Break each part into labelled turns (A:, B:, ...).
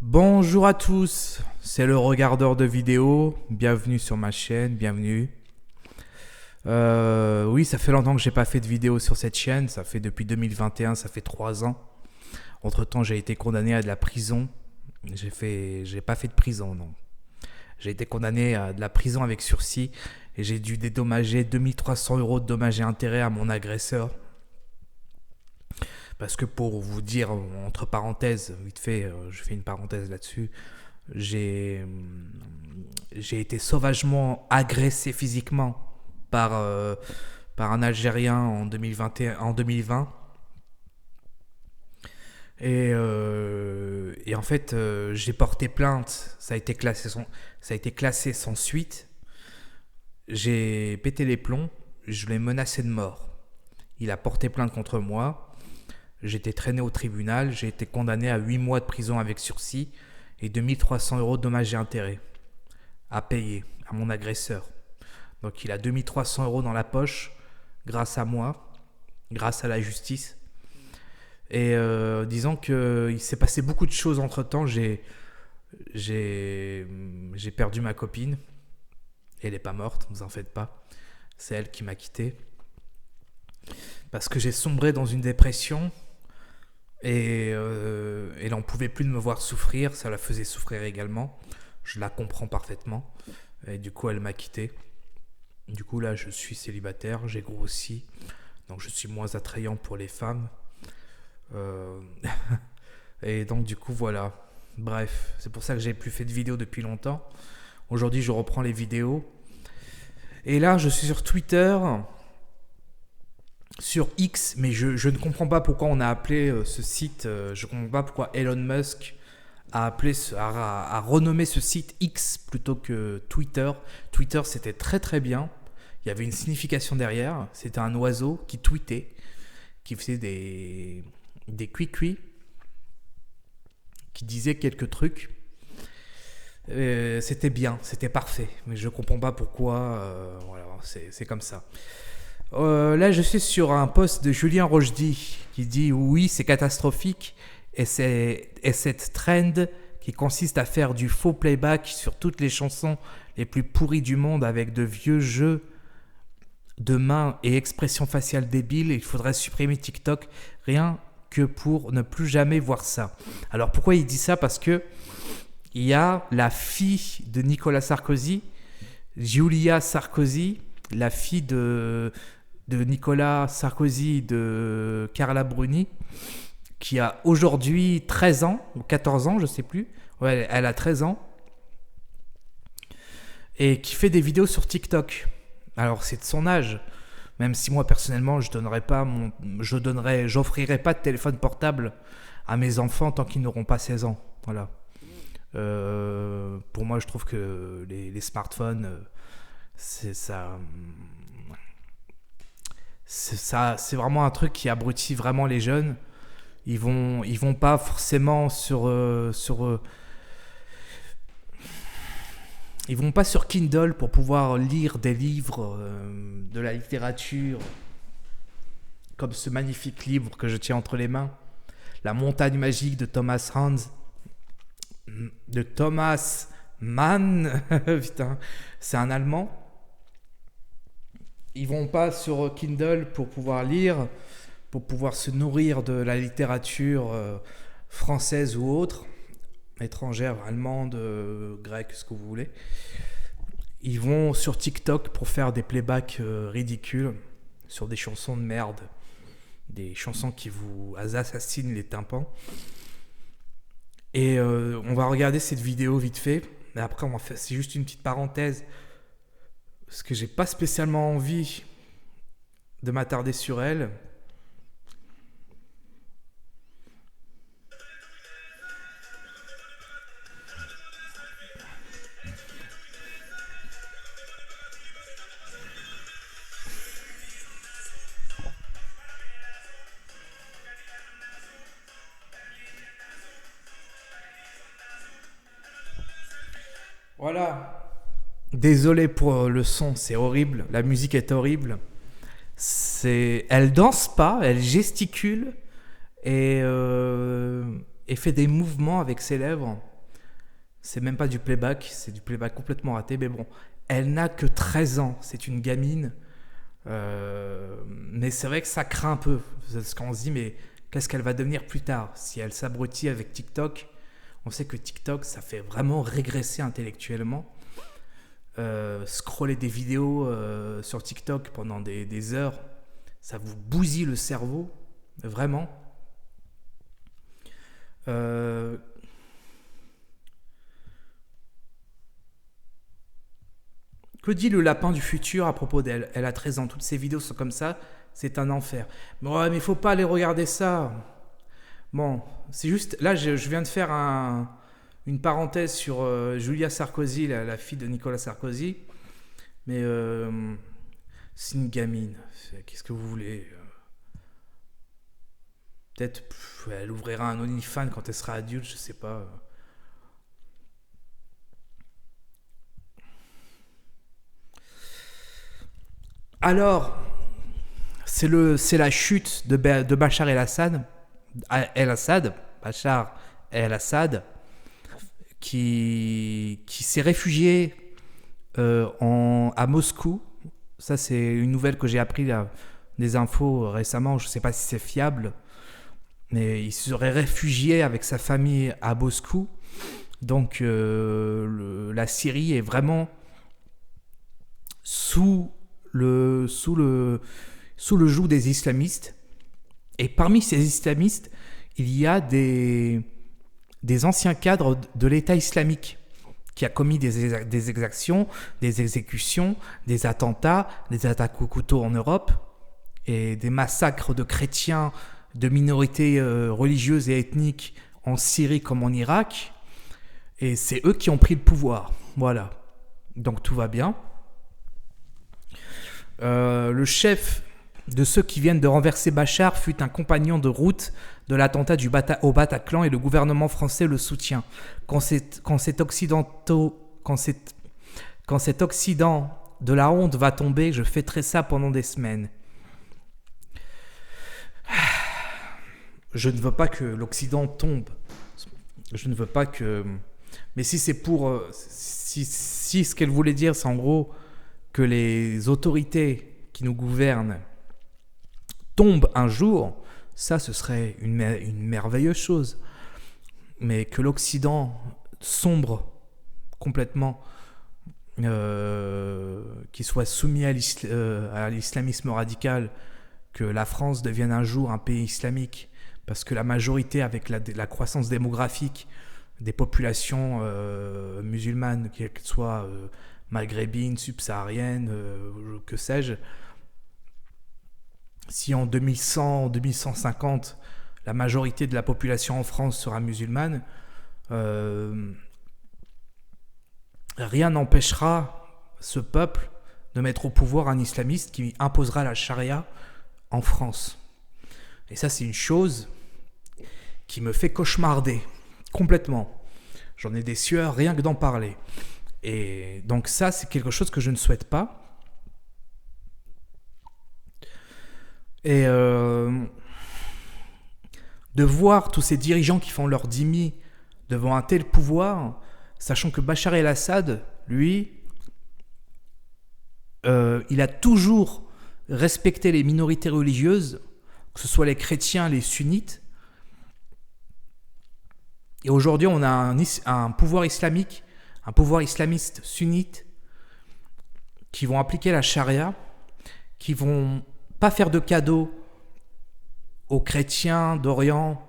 A: Bonjour à tous, c'est le regardeur de vidéos, bienvenue sur ma chaîne, bienvenue. Oui, ça fait longtemps que j'ai pas fait de vidéo sur cette chaîne, ça fait depuis 2021, ça fait 3 ans. Entre temps, j'ai été condamné à de la prison. J'ai pas fait de prison, non. J'ai été condamné à de la prison avec sursis et j'ai dû dédommager 2300 € de dommages et intérêts à mon agresseur. Parce que pour vous dire, entre parenthèses, vite fait, je fais une parenthèse là-dessus, j'ai été sauvagement agressé physiquement par un Algérien en 2020. Et en fait, j'ai porté plainte, ça a été classé sans suite. J'ai pété les plombs, je l'ai menacé de mort. Il a porté plainte contre moi. J'ai été traîné au tribunal, j'ai été condamné à 8 mois de prison avec sursis et 2300 € de dommages et intérêts à payer à mon agresseur. Donc il a 2300 € dans la poche grâce à moi, grâce à la justice. Et disons qu'il s'est passé beaucoup de choses entre temps. J'ai perdu ma copine. Elle n'est pas morte, ne vous en faites pas. C'est elle qui m'a quitté. Parce que j'ai sombré dans une dépression. Et elle n'en pouvait plus de me voir souffrir, ça la faisait souffrir également. Je la comprends parfaitement. Et du coup, elle m'a quitté. Du coup, là, je suis célibataire, j'ai grossi. Donc, je suis moins attrayant pour les femmes. Et donc, du coup, voilà. Bref, c'est pour ça que j'ai plus fait de vidéos depuis longtemps. Aujourd'hui, je reprends les vidéos. Et là, je suis sur Twitter, sur X, mais je ne comprends pas pourquoi on a appelé ce site, je ne comprends pas pourquoi Elon Musk a renommé ce site X plutôt que Twitter. Twitter, c'était très très bien, il y avait une signification derrière, c'était un oiseau qui tweetait, qui faisait des cuicui, qui disait quelques trucs. C'était bien, c'était parfait, mais je ne comprends pas pourquoi, voilà, c'est comme ça. Là, je suis sur un post de Julien Rochdy qui dit oui, c'est catastrophique et cette trend qui consiste à faire du faux playback sur toutes les chansons les plus pourries du monde avec de vieux jeux de mains et expressions faciales débiles. Il faudrait supprimer TikTok rien que pour ne plus jamais voir ça. Alors pourquoi il dit ça? Parce que il y a la fille de Nicolas Sarkozy, Giulia Sarkozy, la fille de Nicolas Sarkozy, de Carla Bruni, qui a aujourd'hui 13 ans, ou 14 ans, je ne sais plus. Ouais, elle a 13 ans. Et qui fait des vidéos sur TikTok. Alors, c'est de son âge. Même si moi, personnellement, j'offrirai pas de téléphone portable à mes enfants tant qu'ils n'auront pas 16 ans. Voilà. Pour moi, je trouve que les smartphones, c'est vraiment un truc qui abrutit vraiment les jeunes. Ils vont pas forcément ils vont pas sur Kindle pour pouvoir lire des livres, de la littérature, comme ce magnifique livre que je tiens entre les mains, La montagne magique de Thomas Mann. Putain, c'est un Allemand. Ils vont pas sur Kindle pour pouvoir lire, pour pouvoir se nourrir de la littérature française ou autre, étrangère, allemande, grecque, ce que vous voulez. Ils vont sur TikTok pour faire des playbacks ridicules sur des chansons de merde, des chansons qui vous assassinent les tympans. Et on va regarder cette vidéo vite fait. Mais après, c'est juste une petite parenthèse. Parce que j'ai pas spécialement envie de m'attarder sur elle. Voilà. Désolé pour le son, c'est horrible. La musique est horrible. Elle danse pas, elle gesticule et fait des mouvements avec ses lèvres. C'est même pas du playback, c'est du playback complètement raté. Mais bon, elle n'a que 13 ans, c'est une gamine. Mais c'est vrai que ça craint un peu. Parce qu'on se dit, mais qu'est-ce qu'elle va devenir plus tard? Si elle s'abrutit avec TikTok, on sait que TikTok, ça fait vraiment régresser intellectuellement. Scroller des vidéos sur TikTok pendant des heures, ça vous bousille le cerveau, vraiment. Que dit le lapin du futur à propos d'elle? Elle a 13 ans, toutes ses vidéos sont comme ça, c'est un enfer. Mais ouais, mais il faut pas aller regarder ça. Bon, c'est juste, là je viens de faire une parenthèse sur Julia Sarkozy, la fille de Nicolas Sarkozy. Mais c'est une gamine, qu'est-ce que vous voulez? Peut-être elle ouvrira un OnlyFans quand elle sera adulte, je sais pas. Alors, c'est la chute de Bachar el-Assad, Bachar el-Assad, qui s'est réfugié à Moscou. Ça, c'est une nouvelle que j'ai appris là, des infos récemment. Je ne sais pas si c'est fiable, mais il se serait réfugié avec sa famille à Moscou. Donc, la Syrie est vraiment sous le joug des islamistes. Et parmi ces islamistes, il y a des anciens cadres de l'État islamique qui a commis des exactions, des exécutions, des attentats, des attaques au couteau en Europe et des massacres de chrétiens, de minorités religieuses et ethniques en Syrie comme en Irak. Et c'est eux qui ont pris le pouvoir. Voilà. Donc tout va bien. Le chef de ceux qui viennent de renverser Bachar fut un compagnon de route de l'attentat au Bataclan et le gouvernement français le soutient. Quand cet Occident de la honte va tomber, je fêterai ça pendant des semaines. Je ne veux pas que l'Occident tombe. Je ne veux pas que... Mais si c'est pour... Si ce qu'elle voulait dire, c'est en gros que les autorités qui nous gouvernent tombent un jour, ça, ce serait une merveilleuse chose. Mais que l'Occident sombre complètement, qu'il soit soumis à l'islamisme radical, que la France devienne un jour un pays islamique, parce que la majorité, avec la croissance démographique des populations musulmanes, qu'elles soient maghrébines, subsahariennes, que sais-je, si en 2100, 2150, la majorité de la population en France sera musulmane, rien n'empêchera ce peuple de mettre au pouvoir un islamiste qui imposera la charia en France. Et ça, c'est une chose qui me fait cauchemarder complètement. J'en ai des sueurs rien que d'en parler. Et donc ça, c'est quelque chose que je ne souhaite pas. Et de voir tous ces dirigeants qui font leur dhimmi devant un tel pouvoir, sachant que Bachar el-Assad, lui, il a toujours respecté les minorités religieuses, que ce soit les chrétiens, les sunnites. Et aujourd'hui, on a un pouvoir islamique, un pouvoir islamiste sunnite, qui vont appliquer la charia, qui vont pas faire de cadeaux aux chrétiens d'Orient,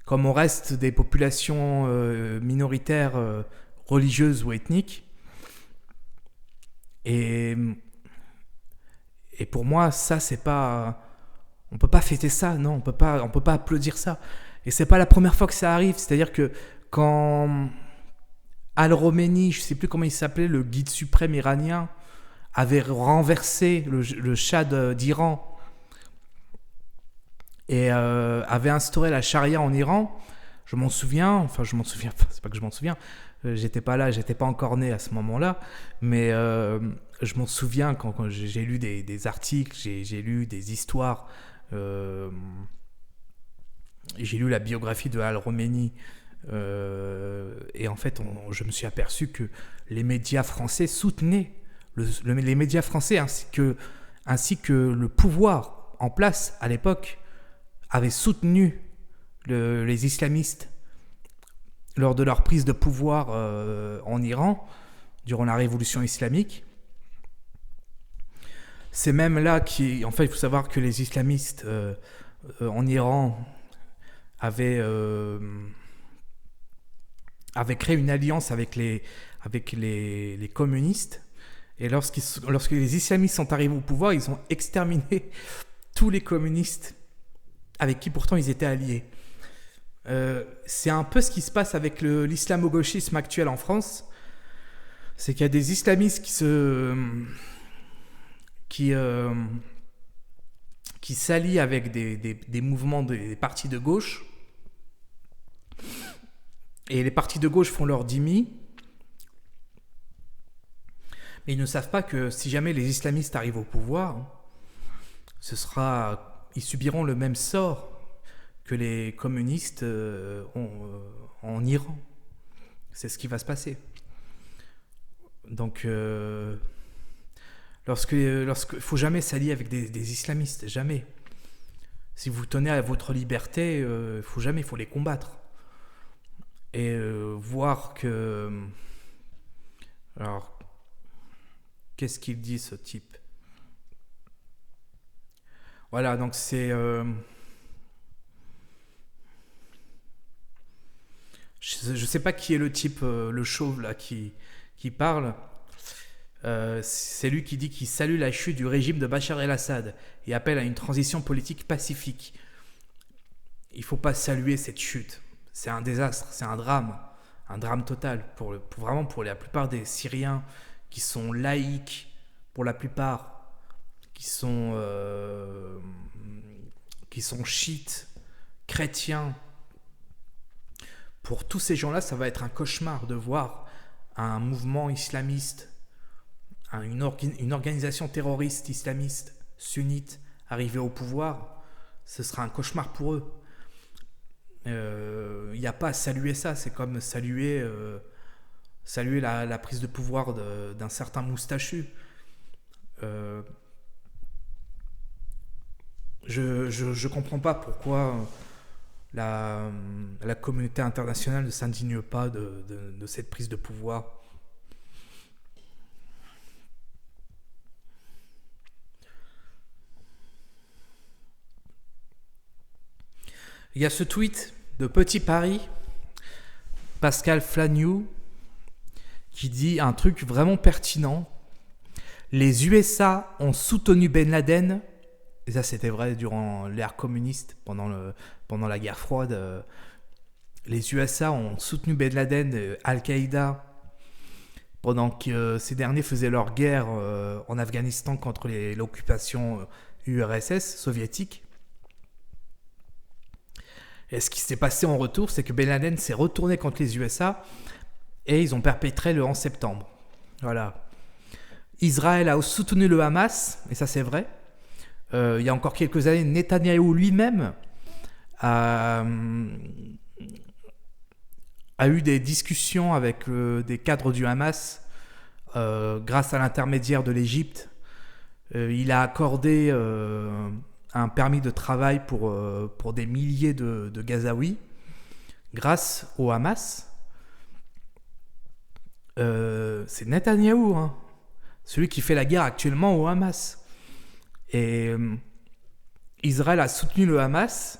A: comme au reste des populations minoritaires religieuses ou ethniques. Et pour moi, ça, c'est pas... On peut pas fêter ça, non, on peut pas applaudir ça. Et c'est pas la première fois que ça arrive. C'est-à-dire que quand Al-Khomeini, je sais plus comment il s'appelait, le guide suprême iranien, avait renversé le Shah d'Iran et avait instauré la charia en Iran, c'est pas que je m'en souviens, j'étais pas là, j'étais pas encore né à ce moment-là, mais je m'en souviens quand j'ai lu des articles, j'ai lu des histoires, j'ai lu la biographie de Al-Khomeini Et en fait, je me suis aperçu que les médias français soutenaient, les médias français ainsi que le pouvoir en place à l'époque avaient soutenu les islamistes lors de leur prise de pouvoir en Iran, durant la révolution islamique. C'est même là en fait, il faut savoir que les islamistes en Iran avaient créé une alliance avec les communistes. Et lorsque les islamistes sont arrivés au pouvoir, ils ont exterminé tous les communistes avec qui pourtant ils étaient alliés. C'est un peu ce qui se passe avec l'islamo-gauchisme actuel en France. C'est qu'il y a des islamistes qui s'allient avec des mouvements des partis de gauche. Et les partis de gauche font leur dhimmi. Mais ils ne savent pas que si jamais les islamistes arrivent au pouvoir, ils subiront le même sort que les communistes en Iran. C'est ce qui va se passer. Donc, faut jamais s'allier avec des islamistes, jamais. Si vous tenez à votre liberté, faut les combattre. Et voir que... Alors, qu'est-ce qu'il dit, ce type ? Voilà, donc c'est... Je sais pas qui est le type, le chauve, là, qui parle. C'est lui qui dit qu'il salue la chute du régime de Bachar el-Assad et appelle à une transition politique pacifique. Il faut pas saluer cette chute. C'est un désastre, c'est un drame total pour la plupart des Syriens qui sont laïcs, pour la plupart qui sont chiites, chrétiens. Pour tous ces gens-là, ça va être un cauchemar de voir un mouvement islamiste, une organisation terroriste islamiste sunnite arriver au pouvoir. Ce sera un cauchemar pour eux. Il n'y a pas à saluer ça. C'est comme saluer la prise de pouvoir d'un certain moustachu. Je comprends pas pourquoi la communauté internationale ne s'indigne pas de cette prise de pouvoir. Il y a ce tweet de Petit Paris, Pascal Flagnou, qui dit un truc vraiment pertinent. Les USA ont soutenu Ben Laden, et ça c'était vrai durant l'ère communiste, pendant la guerre froide. Les USA ont soutenu Ben Laden, Al-Qaïda, pendant que ces derniers faisaient leur guerre en Afghanistan contre l'occupation URSS soviétique. Et ce qui s'est passé en retour, c'est que Ben Laden s'est retourné contre les USA et ils ont perpétré le 11 septembre. Voilà. Israël a soutenu le Hamas, et ça c'est vrai. Il y a encore quelques années, Netanyahou lui-même a eu des discussions avec des cadres du Hamas grâce à l'intermédiaire de l'Égypte. Il a accordé un permis de travail pour des milliers de Gazaouis grâce au Hamas. C'est Netanyahou, hein, celui qui fait la guerre actuellement au Hamas. Et Israël a soutenu le Hamas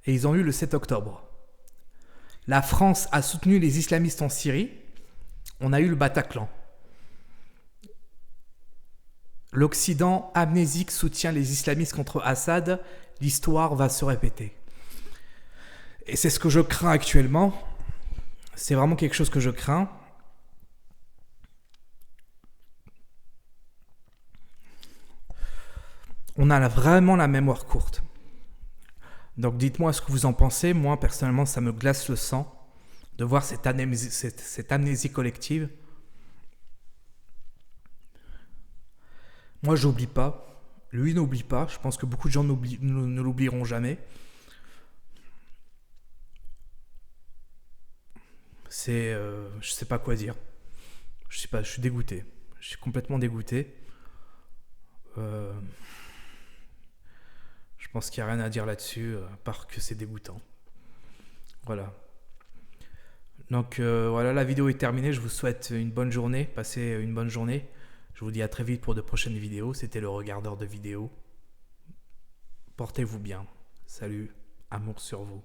A: et ils ont eu le 7 octobre. La France a soutenu les islamistes en Syrie. On a eu le Bataclan. L'Occident amnésique soutient les islamistes contre Assad. L'histoire va se répéter. Et c'est ce que je crains actuellement. C'est vraiment quelque chose que je crains. On a vraiment la mémoire courte. Donc dites-moi ce que vous en pensez. Moi, personnellement, ça me glace le sang de voir cette amnésie collective. Moi, j'oublie pas. Lui n'oublie pas. Je pense que beaucoup de gens ne l'oublieront jamais. Je sais pas quoi dire. Je sais pas, je suis dégoûté. Je suis complètement dégoûté. Euh, je pense qu'il n'y a rien à dire là-dessus, à part que c'est dégoûtant. Voilà. Donc voilà, la vidéo est terminée. Je vous souhaite une bonne journée. Passez une bonne journée. Je vous dis à très vite pour de prochaines vidéos. C'était le regardeur de vidéos. Portez-vous bien. Salut. Amour sur vous.